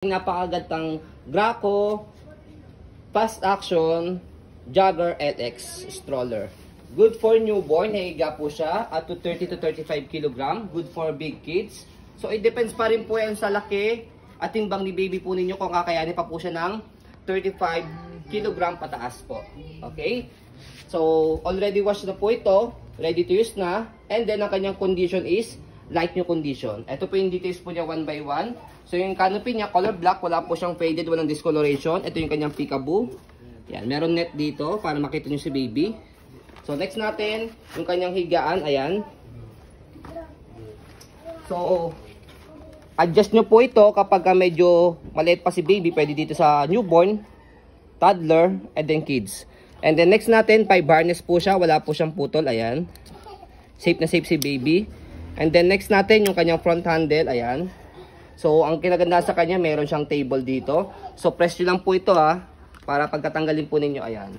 Napakagandang Graco Fast Action Jogger LX stroller. Good for newborn, higa po siya at to 30 to 35 kg. Good for big kids. So it depends pa rin po yan sa laki at timbang ni baby po ninyo kung kakayanin pa po siya ng 35 kg pataas po. Okay? So already washed na po ito, ready to use na, and then ang kanyang condition is light new condition. Ito po yung details po niya one by one. So yung canopy niya, color black, wala po siyang faded, walang discoloration. Ito yung kanyang peekaboo. Yan, meron net dito para makita nyo si baby. So next natin, yung kanyang higaan, ayan. So, adjust nyo po ito kapag medyo maliit pa si baby, pwede dito sa newborn, toddler, and then kids. And then next natin, 5 harness po siya, wala po siyang putol, ayan. Safe na safe si baby. And then next natin, yung kanyang front handle, ayan. So, ang kinaganda sa kanya, meron siyang table dito. So, press nyo lang po ito para pagkatanggalin po ninyo, ayan.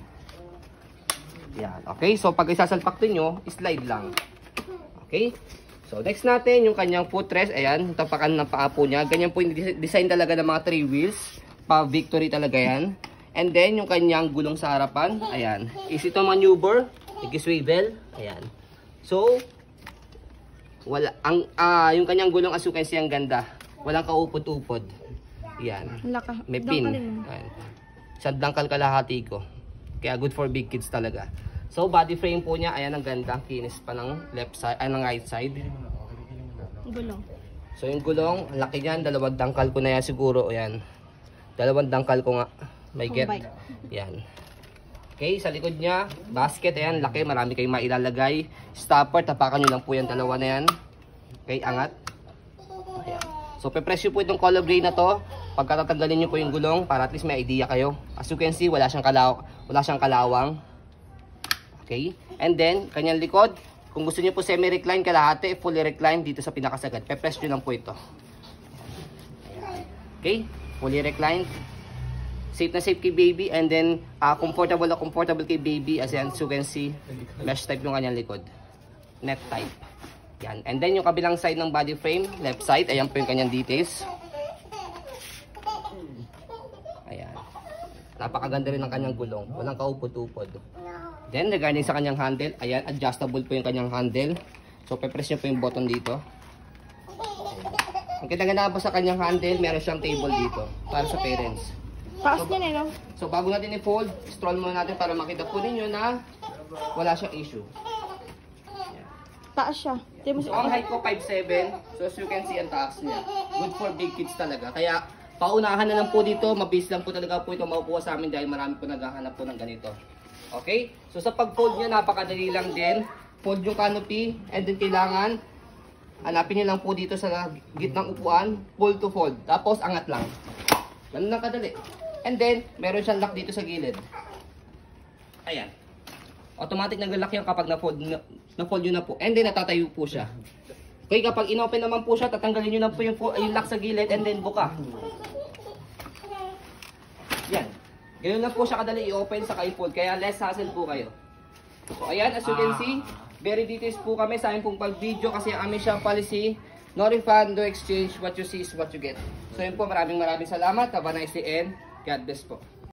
Ayan, okay? So, pag isasalpak nyo, slide lang. Okay? So, next natin, yung kanyang footrest, ayan, tapakan ng paa po niya. Ganyan po yung design talaga ng mga 3 wheels. Pa-victory talaga yan. And then, yung kanyang gulong sa harapan, ayan. Easy to maneuver, nag-swivel, ayan. So, wala, yung kanyang gulong as you can see, ang ganda. Walang kaupod-upod. Yan. May pin. Isang dangkal kalahati ko. Kaya good for big kids talaga. So body frame po niya, ayan ang ganda. Kinis pa ng left side, ng right side. Gulong. So yung gulong, laki niyan. 2 dangkal ko na yan siguro. Ayan. 2 dangkal ko nga. May get. Yan. Okay, sa likod niya, basket. Ayan, laki. Marami kayong mailalagay. Stopper, tapakan nyo lang po yung 2 na yan. Okay, angat. Ayan. So, pe-press nyo po itong color gray na to. Pagkatatanggalin nyo po yung gulong para at least may idea kayo. As you can see, wala siyang kalawang. Okay? And then, kanyang likod. Kung gusto nyo po semi-recline kalahati, fully recline dito sa pinakasagad. Pe-press nyo lang po ito. Ayan. Okay? Fully recline. Safe na safe kay baby. And then, comfortable na comfortable kay baby. As you can see, mesh type yung kanyang likod. Net type. Yan. And then yung kabilang side ng body frame, left side, ayan po yung kanyang details. Ayan. Napakaganda rin ng kanyang gulong. Walang kaupod-upod. Then regarding sa kanyang handle, ayan, adjustable po yung kanyang handle. So pe-press nyo po yung button dito. Ang kinaganda po sa kanyang handle, meron siyang table dito para sa parents. Taas niya no? So bago natin i-fold, stroll muna natin para makita po ninyo na wala siyang issue. Taas siya. So, ang height ko 5'7". So, as you can see, ang taas niya. Good for big kids talaga. Kaya, paunahan na lang po dito. Mabilis lang po talaga po ito makukuha sa amin dahil marami po naghahanap po ng ganito. Okay? So, sa pag-fold niya, napakadali lang din. Fold yung canopy. And then, kailangan, hanapin niyo lang po dito sa gitnang upuan. Pull to fold. Tapos, angat lang. Ganun lang kadali. And then, meron siyang lock dito sa gilid. Ayan. Automatic nag-lock yan kapag na-fold nyo na po. And then natatayo po siya. Okay, kapag inopen naman po siya, tatanggalin nyo na po yung lock sa gilid and then buka. Yan. Ganyan lang po siya kadali i-open sa i-fold. Kaya less hassle po kayo. So ayan, as you can see, very details po kami sa aming pong pag-video kasi ang aming siyang policy, no refund, no exchange, what you see is what you get. So yun po, maraming salamat. Have a nice day and God bless po.